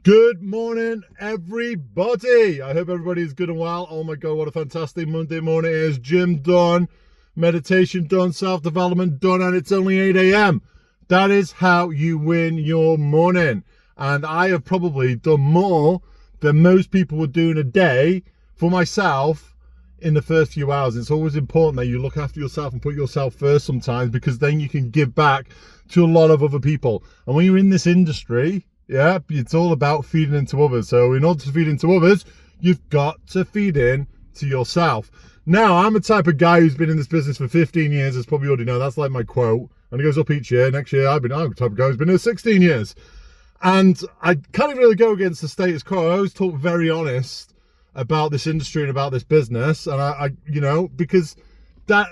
Good morning, everybody. I hope everybody is good and well. Oh my God, what a fantastic Monday morning it is. Gym done, meditation done, self-development done, and it's only 8 a.m. That is how you win your morning. And I have probably done more than most people would do in a day for myself in the first few hours. It's always important that you look after yourself and put yourself first sometimes, because then you can give back to a lot of other people. And when you're in this industry, yeah, it's all about feeding into others. So in order to feed into others, you've got to feed in to yourself. Now, I'm a type of guy who's been in this business for 15 years, as probably already know. That's like my quote. And it goes up each year. Next year, I'm the type of guy who's been here 16 years. And I can't really go against the status quo. I always talk very honest about this industry and about this business. And I because that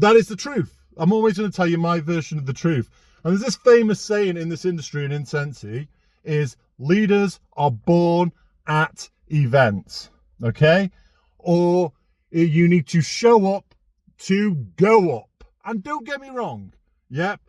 is the truth. I'm always going to tell you my version of the truth. And there's this famous saying in this industry and in Scentsy, is leaders are born at events, okay? Or you need to show up to go up. And don't get me wrong, yep,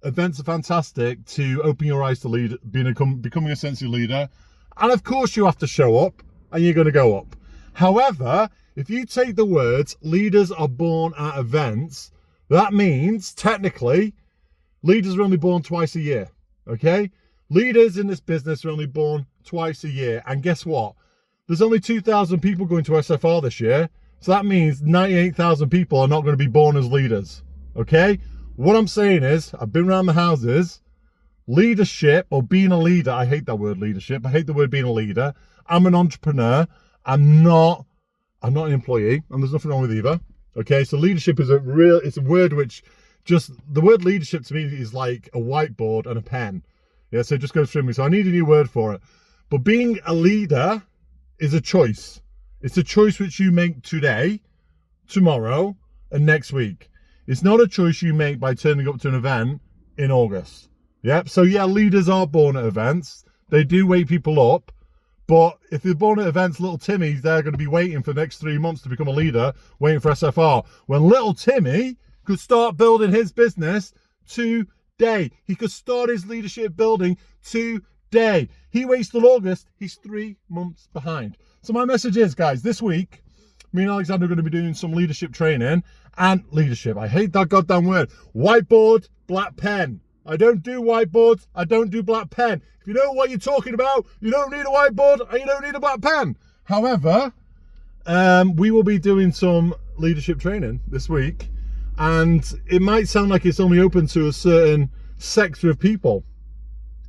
events are fantastic to open your eyes to becoming a Scentsy leader. And of course you have to show up and you're going to go up. However, if you take the words leaders are born at events, that means technically leaders are only born twice a year, okay? Leaders in this business are only born twice a year. And guess what? There's only 2,000 people going to SFR this year. So that means 98,000 people are not going to be born as leaders. Okay? What I'm saying is, I've been around the houses. Leadership, or being a leader, I hate that word leadership. I hate the word being a leader. I'm an entrepreneur. I'm not an employee. And there's nothing wrong with either. Okay? So leadership is it's a word which the word leadership to me is like a whiteboard and a pen. Yeah, so it just goes through me. So I need a new word for it. But being a leader is a choice. It's a choice which you make today, tomorrow, and next week. It's not a choice you make by turning up to an event in August. Yep. So yeah, leaders are born at events. They do wake people up. But if they're born at events, little Timmy's, they're going to be waiting for the next 3 months to become a leader, waiting for SFR. When little Timmy could start building his business today. He could start his leadership building today. He waits till August, he's 3 months behind. So my message is, guys, this week, me and Alexander are going to be doing some leadership training. And leadership, I hate that goddamn word. Whiteboard, black pen. I don't do whiteboards, I don't do black pen. If you know what you're talking about, you don't need a whiteboard and you don't need a black pen. However, we will be doing some leadership training this week. And it might sound like it's only open to a certain sector of people.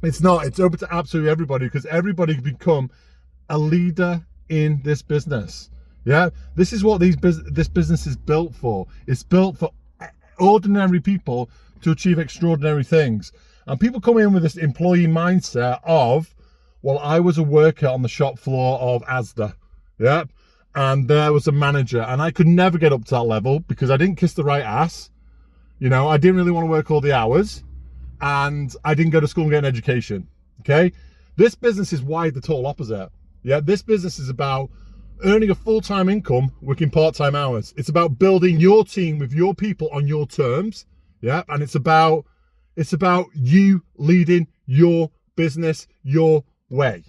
It's not. It's open to absolutely everybody, because everybody can become a leader in this business. Yeah, this is what this business is built for. It's built for ordinary people to achieve extraordinary things. And people come in with this employee mindset of, well, I was a worker on the shop floor of Asda. Yeah. And there was a manager, and I could never get up to that level because I didn't kiss the right ass. You know, I didn't really want to work all the hours, and I didn't go to school and get an education. Okay? This business is wide the total opposite. Yeah, this business is about earning a full-time income, working part-time hours. It's about building your team with your people on your terms. Yeah, and it's about you leading your business your way.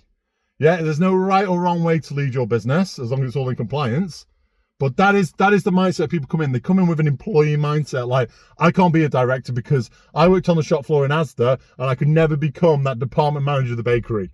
Yeah, there's no right or wrong way to lead your business as long as it's all in compliance. But that is the mindset people come in. They come in with an employee mindset, like, I can't be a director because I worked on the shop floor in Asda and I could never become that department manager of the bakery.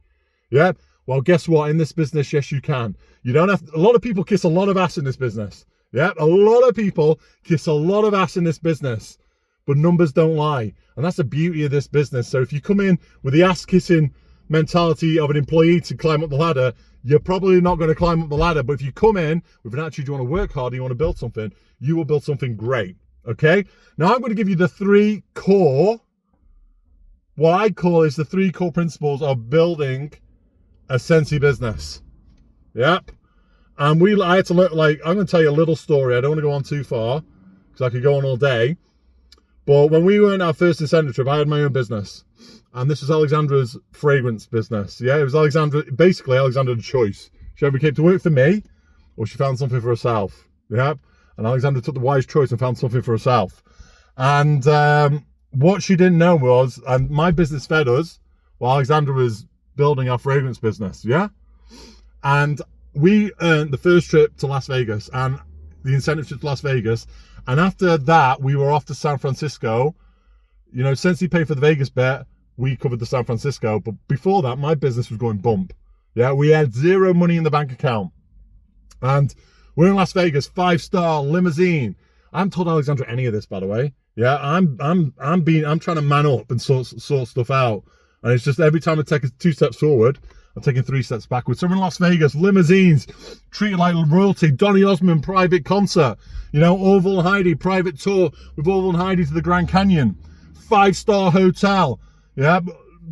Yeah? Well, guess what? In this business, yes, you can. You don't have a lot of people kiss a lot of ass in this business. Yeah? A lot of people kiss a lot of ass in this business. But numbers don't lie. And that's the beauty of this business. So if you come in with the ass kissing mentality of an employee to climb up the ladder, you're probably not going to climb up the ladder. But if you come in with an attitude, you want to work hard, you want to build something, you will build something great. Okay? Now I'm going to give you the three core principles of building a Scentsy business. Yep. And I had to look, I'm going to tell you a little story. I don't want to go on too far because I could go on all day. But when we went our first incentive trip, I had my own business. And this was Alexandra's fragrance business. Yeah, it was basically Alexandra's choice. She either came to work for me or she found something for herself. Yeah. And Alexandra took the wise choice and found something for herself. And what she didn't know was, and my business fed us while Alexandra was building our fragrance business, yeah? And we earned the first trip to Las Vegas and the incentive trip to Las Vegas. And after that, we were off to San Francisco. You know, since he paid for the Vegas bet, we covered the San Francisco. But before that, my business was going bump. Yeah, we had zero money in the bank account. And we're in Las Vegas, 5-star limousine. I haven't told Alexandra any of this, by the way. Yeah, I'm trying to man up and sort stuff out. And it's just every time I take 2 steps forward, I'm taking 3 steps backwards. So we're in Las Vegas, limousines, treated like royalty, Donny Osmond private concert, you know, Orville and Heidi private tour with Orville and Heidi to the Grand Canyon, 5-star hotel, yeah,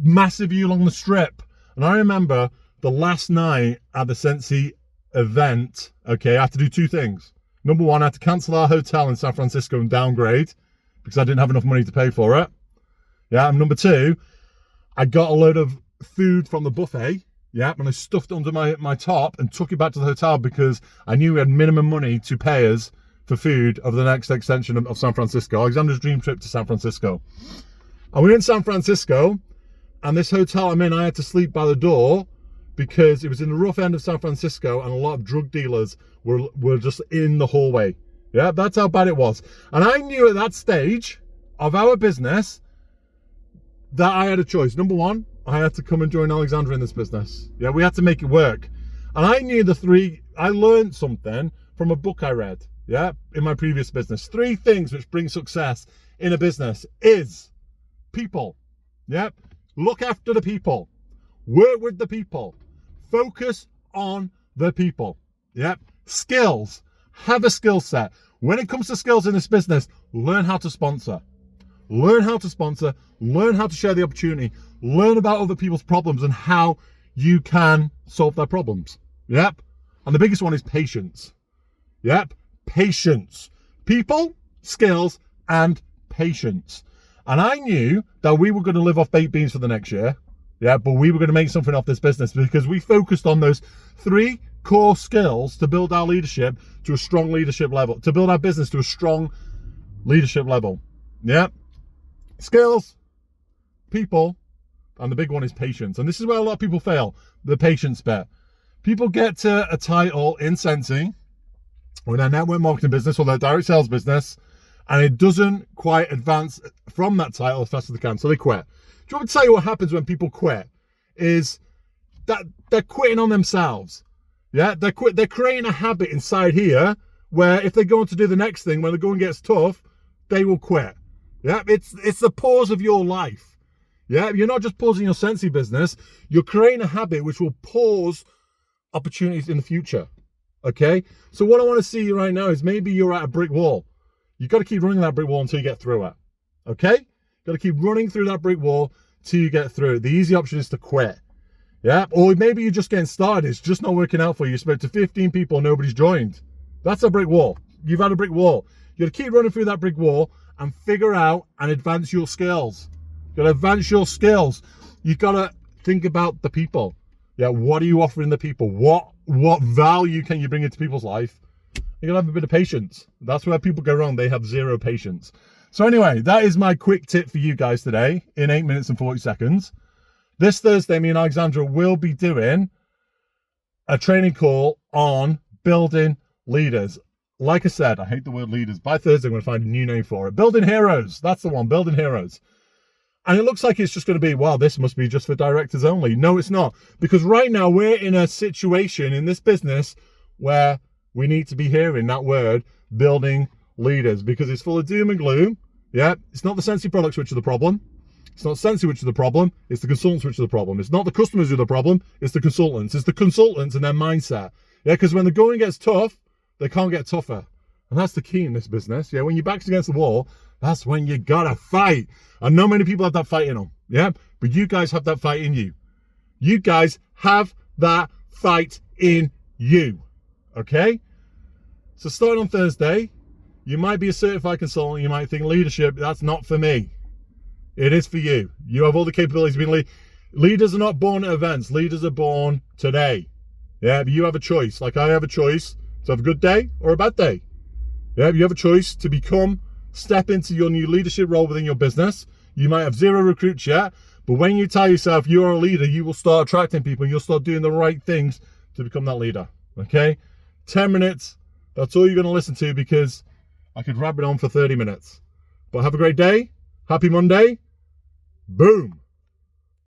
massive view along the strip. And I remember the last night at the Scentsy event, okay, I had to do 2 things. Number 1, I had to cancel our hotel in San Francisco and downgrade because I didn't have enough money to pay for it. Yeah, and number 2, I got a load of food from the buffet, yeah, and I stuffed it under my top and took it back to the hotel because I knew we had minimum money to pay us for food of the next extension of San Francisco, Alexandra's dream trip to San Francisco. And we were in San Francisco, and this hotel I'm in, I had to sleep by the door because it was in the rough end of San Francisco and a lot of drug dealers were just in the hallway. Yeah, that's how bad it was. And I knew at that stage of our business that I had a choice. Number 1, I had to come and join Alexandra in this business. Yeah, we had to make it work. And I knew I learned something from a book I read, yeah, in my previous business. 3 things which bring success in a business is people. Yeah, look after the people. Work with the people. Focus on the people. Yeah, skills. Have a skill set. When it comes to skills in this business, learn how to sponsor. Learn how to sponsor. Learn how to share the opportunity. Learn about other people's problems and how you can solve their problems. Yep. And the biggest one is patience. Yep. Patience. People, skills, and patience. And I knew that we were going to live off baked beans for the next year. Yeah, but we were going to make something off this business because we focused on those 3 core skills to build our leadership to a strong leadership level, to build our business to a strong leadership level. Yeah. Skills, people, and the big one is patience. And this is where a lot of people fail, the patience bit. People get to a title in Scentsy or in their network marketing business or their direct sales business, and it doesn't quite advance from that title as fast as they can, so they quit. Do you want me to tell you what happens when people quit? Is that they're quitting on themselves. Yeah, they're creating a habit inside here where if they go on to do the next thing, when the going gets tough, they will quit. Yeah, it's the pause of your life. Yeah, you're not just pausing your Scentsy business, you're creating a habit which will pause opportunities in the future. Okay, so what I want to see right now is maybe you're at a brick wall. You've got to keep running that brick wall until you get through it. Okay, got to keep running through that brick wall till you get through it. The easy option is to quit. Yeah, or maybe you're just getting started, it's just not working out for you. You spoke to 15 people, nobody's joined. That's a brick wall. You've had a brick wall. You got to keep running through that brick wall and figure out and advance your skills. You got to advance your skills. You've got to think about the people. Yeah, what are you offering the people? What value can you bring into people's life? You got to have a bit of patience. That's where people go wrong. They have 0 patience. So anyway, that is my quick tip for you guys today in 8 minutes and 40 seconds. This Thursday, me and Alexandra will be doing a training call on building leaders. Like I said, I hate the word leaders. By Thursday, I'm going to find a new name for it. Building heroes. That's the one. Building heroes. And it looks like it's just going to be, well, this must be just for directors only. No, it's not. Because right now we're in a situation in this business where we need to be hearing that word, building leaders, because it's full of doom and gloom. Yeah, it's not the Scentsy products which are the problem. It's not Scentsy which is the problem. It's the consultants which are the problem. It's not the customers who are the problem. It's the consultants. It's the consultants and their mindset. Yeah, because when the going gets tough, they can't get tougher. And that's the key in this business. Yeah, when your back's against the wall, that's when you gotta fight. And not many people have that fight in them. Yeah, but you guys have that fight in you. You guys have that fight in you. Okay? So starting on Thursday, you might be a certified consultant. You might think leadership, that's not for me. It is for you. You have all the capabilities to be leaders are not born at events. Leaders are born today. Yeah, but you have a choice. Like I have a choice to have a good day or a bad day. Yeah, you have a choice to step into your new leadership role within your business. You might have 0 recruits yet, But when you tell yourself you're a leader, you will start attracting people and you'll start doing the right things to become that leader. Okay? 10 minutes. That's all you're going to listen to, because I could wrap it on for 30 minutes. But have a great day. Happy Monday. Boom.